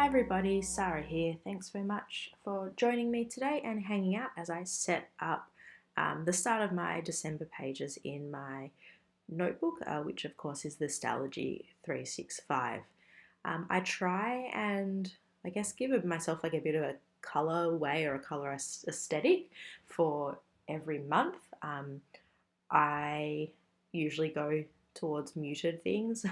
Hi everybody, Sarah here. Thanks very much for joining me today and hanging out as I set up the start of my December pages in my notebook, which of course is the Stalogy 365. I try and I guess give myself like a bit of a color way or a color aesthetic for every month. I usually go towards muted things.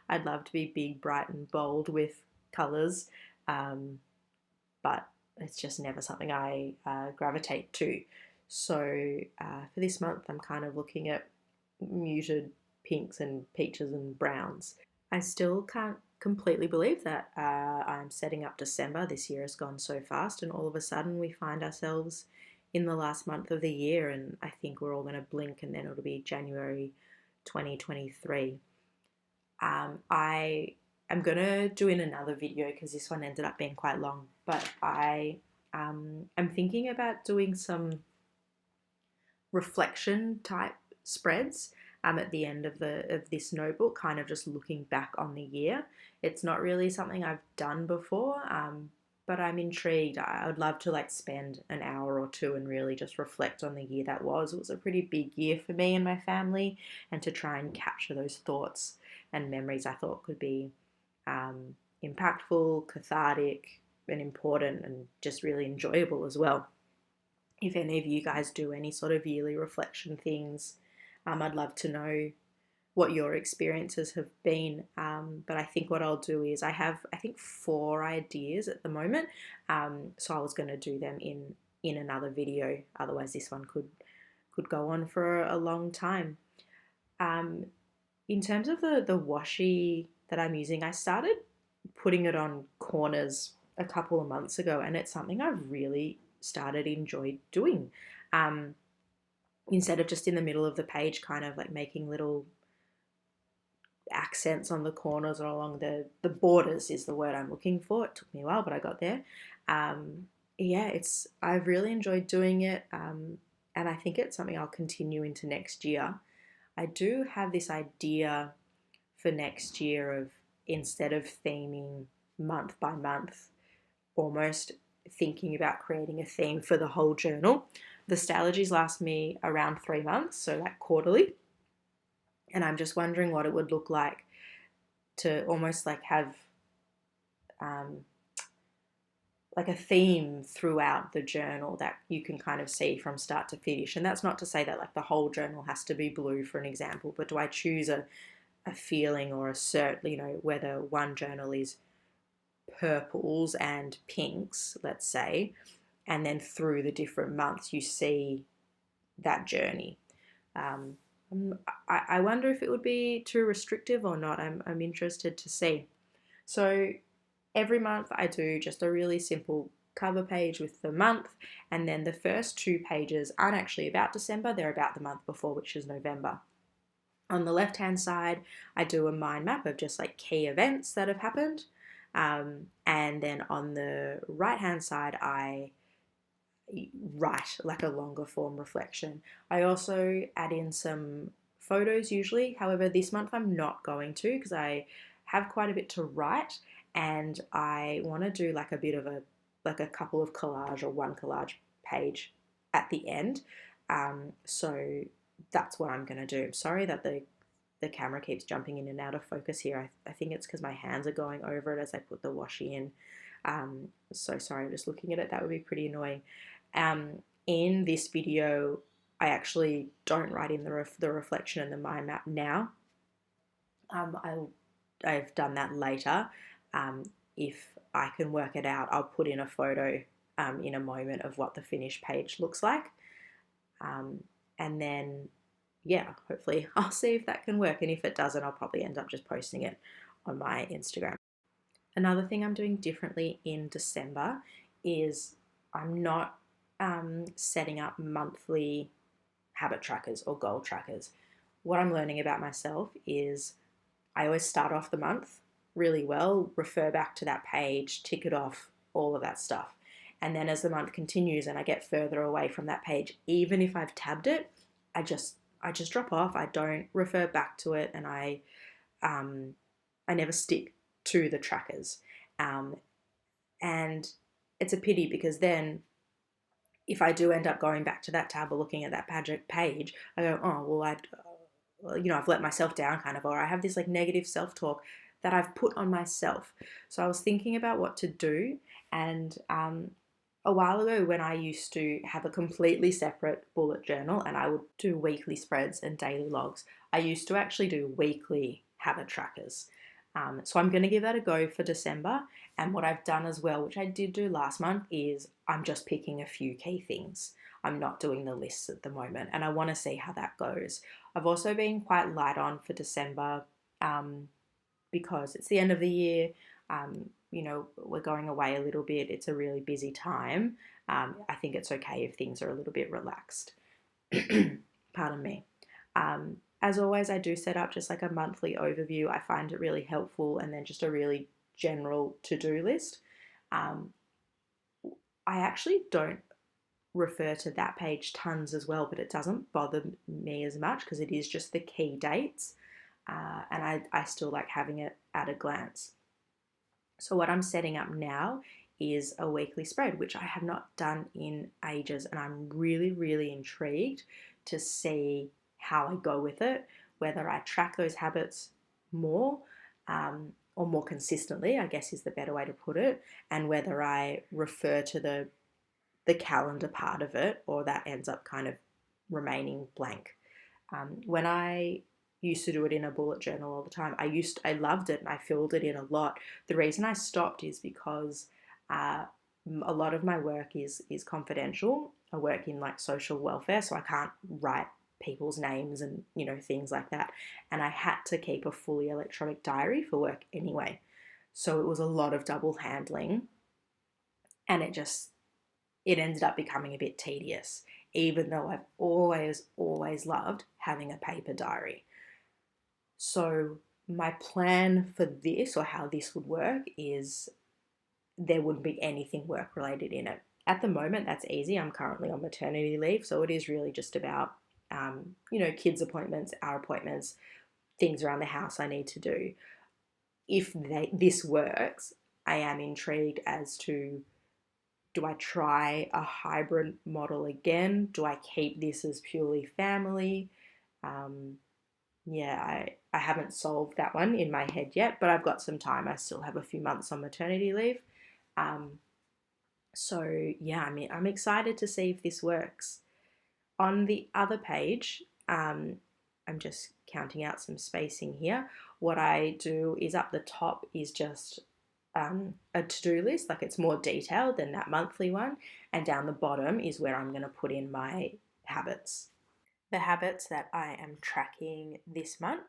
I'd love to be big, bright, and bold with colors, but it's just never something I gravitate to. So for this month, I'm kind of looking at muted pinks and peaches and browns. I still can't completely believe that I'm setting up December. This year has gone so fast, and all of a sudden we find ourselves in the last month of the year, and I think we're all going to blink and then it'll be January 2023. I am going to do in another video because this one ended up being quite long, but I am thinking about doing some reflection type spreads at the end of this notebook, kind of just looking back on the year. It's not really something I've done before, but I'm intrigued. I would love to like spend an hour or two and really just reflect on the year that was. It was a pretty big year for me and my family, and to try and capture those thoughts and memories I thought could be impactful, cathartic, and important, and just really enjoyable as well. If any of you guys do any sort of yearly reflection things, I'd love to know what your experiences have been. But I think what I'll do is I think 4 ideas at the moment. So I was going to do them in another video. Otherwise, this one could go on for a long time. In terms of the washi that I'm using, I started putting it on corners a couple of months ago, and it's something I've really started enjoyed doing. Instead of just in the middle of the page, kind of like making little accents on the corners or along the borders is the word I'm looking for. It took me a while, but I got there. I've really enjoyed doing it, and I think it's something I'll continue into next year. I do have this idea for next year of, instead of theming month by month, almost thinking about creating a theme for the whole journal. The Stalogies last me around 3 months, so like quarterly. And I'm just wondering what it would look like to almost like have like a theme throughout the journal that you can kind of see from start to finish. And that's not to say that like the whole journal has to be blue, for an example, but do I choose a feeling or a whether one journal is purples and pinks, let's say, and then through the different months you see that journey. I wonder if it would be too restrictive or not. I'm interested to see. So every month I do just a really simple cover page with the month, and then the first 2 pages aren't actually about December, they're about the month before, which is November. On the left hand side, I do a mind map of just like key events that have happened, and then on the right hand side I write like a longer form reflection. I also add in some photos usually. However, this month I'm not going to, because I have quite a bit to write, and I want to do like a bit of a couple of collage or one collage page at the end. So that's what I'm going to do. Sorry that the camera keeps jumping in and out of focus here. I think it's because my hands are going over it as I put the washi in. So sorry, I'm just looking at it. That would be pretty annoying. In this video, I actually don't write in the reflection and the mind map now. I've done that later. If I can work it out, I'll put in a photo in a moment of what the finished page looks like. And then, yeah, hopefully I'll see if that can work. And if it doesn't, I'll probably end up just posting it on my Instagram. Another thing I'm doing differently in December is I'm not setting up monthly habit trackers or goal trackers. What I'm learning about myself is I always start off the month really well, refer back to that page, tick it off, all of that stuff. And then as the month continues and I get further away from that page, even if I've tabbed it, I just drop off. I don't refer back to it, and I never stick to the trackers. And it's a pity because then if I do end up going back to that tab or looking at that page, I go, oh, well, I've let myself down kind of, or I have this like negative self-talk that I've put on myself. So I was thinking about what to do. And a while ago when I used to have a completely separate bullet journal and I would do weekly spreads and daily logs, I used to actually do weekly habit trackers. So I'm going to give that a go for December. And what I've done as well, which I did do last month, is I'm just picking a few key things. I'm not doing the lists at the moment, and I want to see how that goes. I've also been quite light on for December because it's the end of the year. We're going away a little bit. It's a really busy time. I think it's okay if things are a little bit relaxed. Pardon me. As always, I do set up just like a monthly overview. I find it really helpful, and then just a really general to-do list. I actually don't refer to that page tons as well, but it doesn't bother me as much because it is just the key dates, and I still like having it at a glance. So what I'm setting up now is a weekly spread, which I have not done in ages, and I'm really, really intrigued to see how I go with it, whether I track those habits more or more consistently, I guess is the better way to put it, and whether I refer to the calendar part of it or that ends up kind of remaining blank. When I used to do it in a bullet journal all the time, I loved it and I filled it in a lot. The reason I stopped is because a lot of my work is confidential. I work in like social welfare, so I can't write people's names and things like that, and I had to keep a fully electronic diary for work anyway, so it was a lot of double handling, and it ended up becoming a bit tedious, even though I've always loved having a paper diary. So my plan for this, or how this would work, is there wouldn't be anything work related in it. At the moment, that's easy. I'm currently on maternity leave, so it is really just about kids' appointments, our appointments, things around the house I need to do. If this works, I am intrigued as to, do I try a hybrid model again? Do I keep this as purely family? I haven't solved that one in my head yet, but I've got some time. I still have a few months on maternity leave. I'm excited to see if this works. On the other page, I'm just counting out some spacing here. What I do is up the top is just a to-do list, like it's more detailed than that monthly one, and down the bottom is where I'm going to put in my habits. The habits that I am tracking this month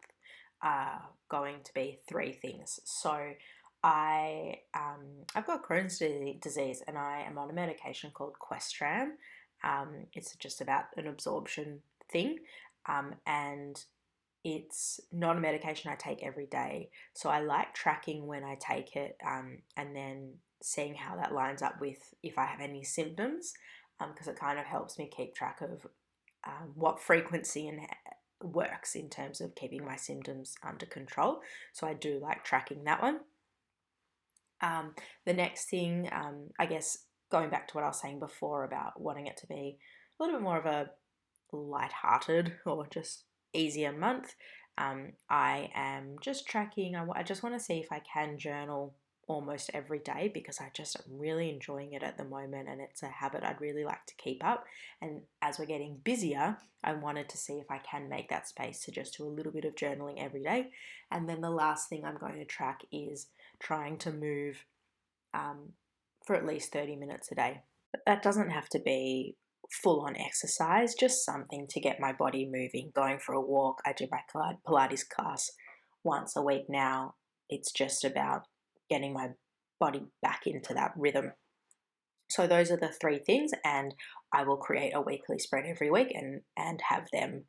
are going to be 3 things. So I've got Crohn's disease and I am on a medication called Questran. It's just about an absorption thing, and it's not a medication I take every day. So I like tracking when I take it, and then seeing how that lines up with if I have any symptoms, because it kind of helps me keep track of what frequency and works in terms of keeping my symptoms under control. So I do like tracking that one. The next thing, I guess, going back to what I was saying before about wanting it to be a little bit more of a light-hearted or just easier month, I am just tracking. I just want to see if I can journal almost every day, because I just am really enjoying it at the moment, and it's a habit I'd really like to keep up. And as we're getting busier, I wanted to see if I can make that space to just do a little bit of journaling every day. And then the last thing I'm going to track is trying to move for at least 30 minutes a day. That doesn't have to be full on exercise, just something to get my body moving. Going for a walk. I do my Pilates class once a week now. It's just about getting my body back into that rhythm. So those are the 3 things, and I will create a weekly spread every week and have them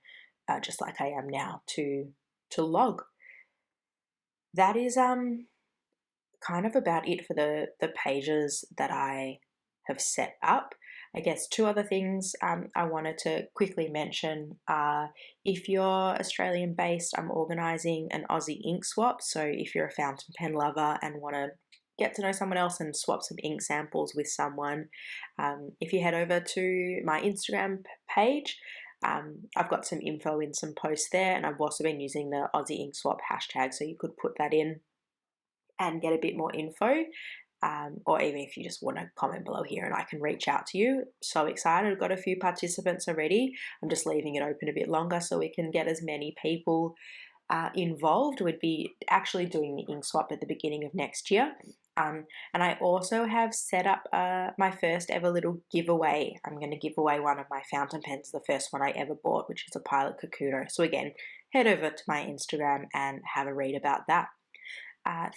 just like I am now to log. That is kind of about it for the pages that I have set up. I guess 2 other things I wanted to quickly mention are, if you're Australian based, I'm organising an Aussie ink swap. So if you're a fountain pen lover and want to get to know someone else and swap some ink samples with someone. If you head over to my Instagram page, I've got some info in some posts there, and I've also been using the Aussie Ink Swap hashtag, so you could put that in and get a bit more info. Or even if you just want to comment below here and I can reach out to you. So excited, I've got a few participants already. I'm just leaving it open a bit longer so we can get as many people involved. We'd be actually doing the ink swap at the beginning of next year. And I also have set up my first ever little giveaway. I'm going to give away one of my fountain pens, the first one I ever bought, which is a Pilot Kakuno. So again, head over to my Instagram and have a read about that.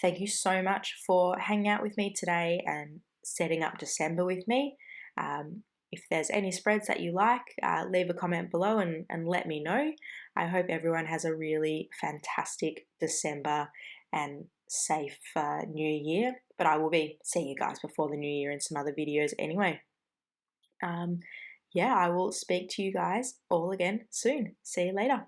Thank you so much for hanging out with me today and setting up December with me. If there's any spreads that you like, leave a comment below and let me know. I hope everyone has a really fantastic December and safe New Year. But I will be seeing you guys before the New Year in some other videos anyway. Yeah, I will speak to you guys all again soon. See you later.